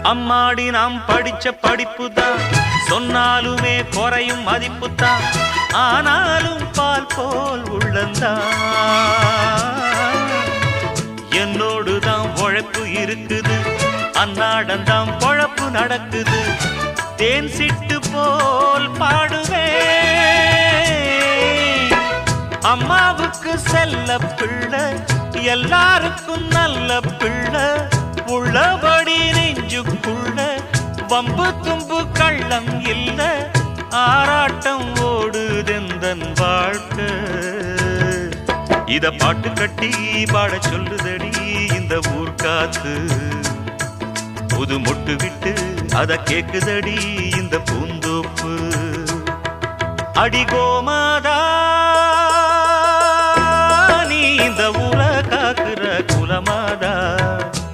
அம்மாடி நாம் படிச்ச படிப்புதான் சொன்னாலுமே குறையும் மதிப்புதான் ஆனாலும் பால் போல் உள்ளந்தான் என்னோடுதான் உழைப்பு இருக்குது அன்னாடந்தான் பொழப்பு நடக்குது தேன் சிட்டு போல் பாடுவேன் அம்மாவுக்கு செல்ல பிள்ளை எல்லாருக்கும் நல்ல பிள்ளை உள்ளபடி நெஞ்சுக்குள்ள வம்பு தும்பு கள்ளம் இல்ல ஆராட்டம் ஓடுதெந்தன் வாழ்க்கை இத பாட்டு கட்டி பாட சொல்லுதடி இந்த ஊர் காத்து புது மொட்டு விட்டு அத கேக்குதடி இந்த பூந்தோப்பு அடி கோமாத